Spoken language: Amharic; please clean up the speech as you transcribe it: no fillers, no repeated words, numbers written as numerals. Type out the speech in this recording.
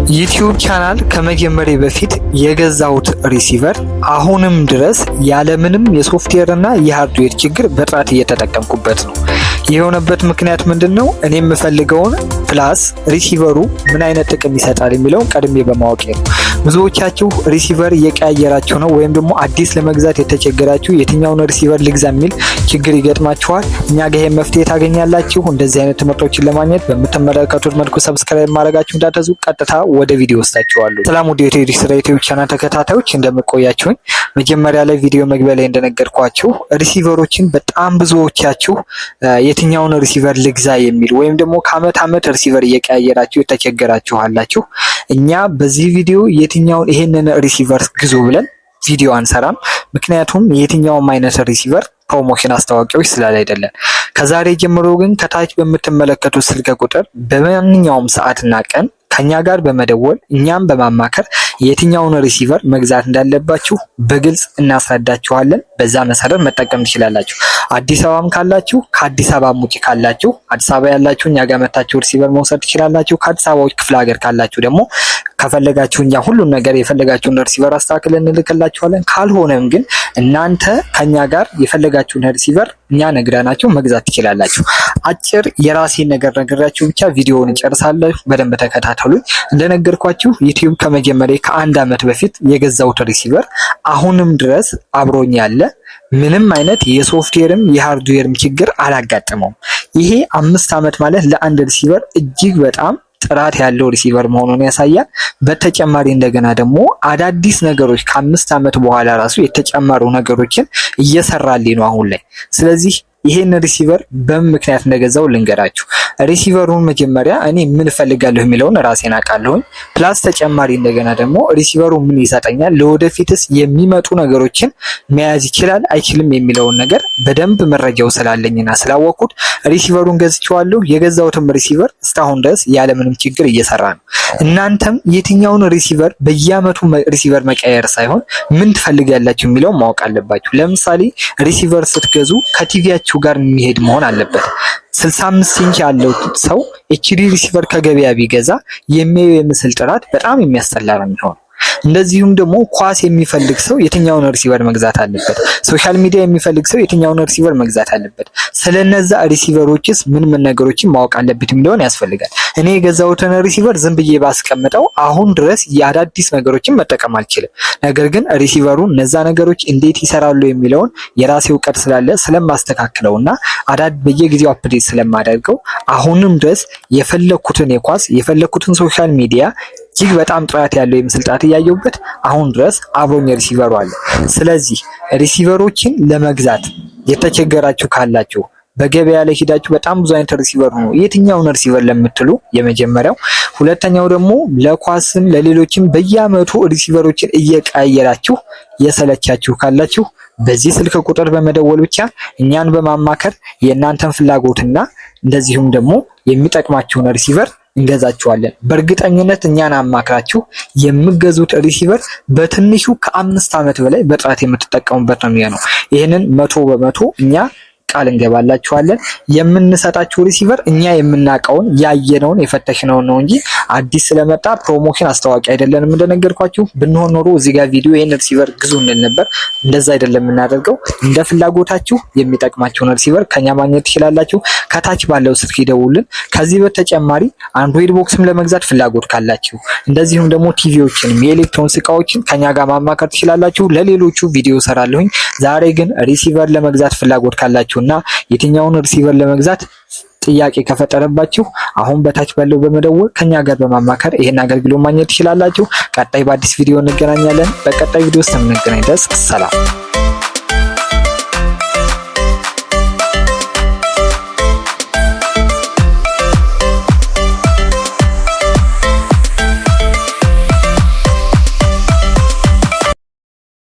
ዩቲዩብ ቻናል ከመጀመሪያ በፊት የገዛሁት ሪሲቨር አሁንም ድረስ ያለምንም የሶፍትዌር እና የሃርድዌር ችግር በጥራት እየተጠቀምኩበት ነው። የሆነበት ምክንያት ምንድነው? እኔ የምፈልገውን ፕላስ ሪሲቨሩ ምን አይነት ጥቅም ይሰጣል የሚለውን ቀድሜ በማወቅ ነው። ብዙዎቻችሁ ሪሲቨር እየቀያየራችሁ ነው ወይም ደግሞ አዲስ ለመግዛት የተቸገራችሁ የትኛውን ሪሲቨር ልግዛ የሚል ችግር ይገጥማችኋል። እኛ ጋር ይሄን መፍትሄ ታገኛላችሁ። እንደዚህ አይነት ትምህርቶችን ለማግኘት በምትመለከቱት መልኩ ሰብስክራይብ ማድረጋችሁ እንዳትረሱ። ቀጥታ ወደ ቪዲዮ ወስዳችኋለሁ። ሰላም ወደ ዩቲዩብ ቻናል ተከታታዮች እንደምቆያችሁኝ፣ መጀመሪያ ላይ ቪዲዮ መግቢያ ላይ እንደነገርኳችሁ ሪሲቨሮችን በጣም ብዙዎቻችሁ የትኛውን ሪሲቨር ልግዛ የሚል ወይም ደግሞ ከአመት አመት ሪሲቨር እየቀያየራችሁ የተቸገራችሁ አላችሁ። እኛ በዚህ ቪዲዮ የትኛውን ይሄንን ሪሲቨር ግዙ ብለን ቪዲዮ አንሰራም። ምክንያቱም የትኛውም አይነት ሪሲቨር ፕሮሞሽን አስተዋቂዎች ስላላይደለን። ከዛሬ ጀምሮ ግን ከታች በምትመለከቱት ስልክ ቁጥር በማንኛውም ሰዓትና ቀን ከኛ ጋር በመደወል እኛም በማማከር የትኛውን ሪሲቨር መግዛት እንዳለባችሁ በግልጽ እናስረዳችኋለን። በዛ መሰረት መጠቀም ትችላላችሁ። አዲስ አበባም ካላችሁ ከአዲስ አበባ ውጪ ካላችሁ አዲስ አበባ ያላችሁ እኛ ጋር መታችሁ ሪሲቨር መውሰድ ትችላላችሁ። ከአዲስ አበባ ውጪ ክፍለ ሀገር ካላችሁ ደግሞ ከፈለጋችሁ እኛ ሁሉን ነገር የፈለጋችሁን ሪሲቨር አስተካክለን እንልክላችኋለን። ካልሆነም ግን እናንተ ከኛ ጋር የፈለጋችሁን ሪሲቨር እኛ ነግረናችሁ መግዛት ትችላላችሁ። አጭር የራሴን ነገር ነግራችሁ ብቻ ቪዲዮውን እንጨርሳለን። በደንብ ተከታተሉኝ። እንደነገርኳችሁ ዩቲዩብ ከመጀመሪያ ከአንድ አመት በፊት የገዛሁት ሪሲቨር አሁንም ድረስ አብሮኝ ያለ ምንም አይነት የሶፍትዌርም የሃርድዌርም ችግር አላጋጠመውም። ይሄ 5 አመት ማለት ለአንድ ሪሲቨር እጅግ በጣም ጥራት ያለው ሪሲቨር መሆኑን ያሳያል። በተጨማሪ እንደገና ደግሞ አዳዲስ ነገሮች ከ5 አመት በኋላ ራሱ የተጨመሩ ነገሮችን እየሰራልኝ ነው አሁን ላይ። ስለዚህ ይሄን ሪሲቨር በምን ምክንያት እንደገዛው ልንገራችሁ። ሪሲቨሩን መጀመሪያ እኔ ምን ፈልጋለሁ የሚለውን ራሴን አውቃለሁኝ። ፕላስ ተጨማሪ እንደገና ደግሞ ሪሲቨሩ ምን ይሰጠኛል፣ ለወደፊትስ የሚመጡ ነገሮችን መያዝ ይችላል አይችልም የሚለውን ነገር በደንብ መረጃው ስላለኝና ስላወቅኩት ሪሲቨሩን ገዝቼዋለሁ። የገዛሁትም ሪሲቨር እስካሁን ድረስ ያለምንም ችግር እየሰራ ነው። እናንተም የትኛውን ሪሲቨር በየአመቱ ሪሲቨር መቀየር ሳይሆን ምን ትፈልጋላችሁ የሚለውን ማወቅ አለባችሁ። ለምሳሌ ሪሲቨር ስትገዙ ከቲቪያችሁ ጋር የሚሄድ መሆን አለበት። 65 ኢንች ያለው ሰው ኤችዲ ሪሲቨር ከገበያ ቢገዛ የሚያየው የምስል ጥራት በጣም የሚያስጠላ ነው የሚሆነው። እንደዚሁም ደግሞ ኳስ የሚፈልግ ሰው የትኛውን ሪሲቨር መግዛት አለበት? ሶሻል ሚዲያ የሚፈልግ ሰው የትኛውን ሪሲቨር መግዛት አለበት? ስለነዛ ሪሲቨሮችስ ምን ነገሮችን ማወቅ አለበት የሚለውን ያስፈልጋል። እኔ የገዛሁትን ሪሲቨር ዝም ብዬ ባስቀምጠው አሁን ድረስ የአዳዲስ ነገሮችን መጠቀም አልችልም። ነገር ግን ሪሲቨሩን እነዛ ነገሮች እንዴት ይሰራሉ የሚለውን የራሴ እውቀት ስላለ ስለማስተካክለውና በየጊዜው አፕዴት ስለማደርገው አሁንም ድረስ የፈለኩትን የኳስ የፈለኩትን ሶሻል ሚዲያ እጅግ በጣም ጥራት ያለው የምስል ጥራት እያየሁበት አሁን ድረስ አብሮኝ ሪሲቨሩ አለ። ስለዚህ ሪሲቨሮችን ለመግዛት የተቸገራችሁ ካላችሁ በገበያ ላይ ሄዳችሁ በጣም ብዙ አይነት ሪሲቨር ነው የትኛውን ሪሲቨር ለምትሉ የመጀመሪያው። ሁለተኛው ደግሞ ለኳስም ለሌሎችም በየአመቱ ሪሲቨሮችን እየቀያየራችሁ የሰለቻችሁ ካላችሁ በዚህ ስልክ ቁጥር በመደወል ብቻ እኛን በማማከር የእናንተን ፍላጎትና እንደዚሁም ደግሞ የሚጠቅማችሁን ሪሲቨር እንገዛችኋለን። በእርግጠኝነት እኛን አማክራችሁ የምገዙት ሪሲቨር በትንሹ ከ5 አመት በላይ በጥራት የምትጠቀሙበት ነው የሚሆነው። ይሄንን 100% እኛ ቃል እንገባላችኋለን። የምንሰጣችሁ ሪሲቨር እኛ የምናቀውን ያየነውን የፈተሽነውን ነው እንጂ አዲስ ስለመጣ ፕሮሞሽን አስተዋቂ አይደለንም። እንደነገርኳችሁ ብንሆን ኖሮ እዚህ ጋር ቪዲዮ ይሄን ሪሲቨር ግዙ እንል ነበር። እንደዛ አይደለም የምናደርገው። እንደ ፍላጎታችሁ የሚጠቅማችሁን ሪሲቨር ከኛ ማግኘት ትችላላችሁ። ከታች ባለው ስልክ ይደውሉልን። ከዚህ በተጨማሪ አንድሮይድ ቦክስም ለመግዛት ፍላጎት ካላችሁ እንደዚሁም ደግሞ ቲቪዎችንም የኤሌክትሮኒክስ እቃዎችን ከኛ ጋር ማማከር ትችላላችሁ። ለሌሎቹ ቪዲዮ ሰራለሁኝ። ዛሬ ግን ሪሲቨር ለመግዛት ፍላጎት ካላችሁ እና የትኛውን ሪሲቨር ለመግዛት ጥያቄ ከፈጠረባችሁ አሁን በታች ባለው በመደወል ከኛ ጋር በማማከር ይሄን አገልግሎት ማግኘት ትችላላችሁ። ቀጣይ በአዲስ ቪዲዮ እንገናኛለን። በቀጣይ ቪዲዮ ውስጥ እንገናኝ ድረስ ሰላም።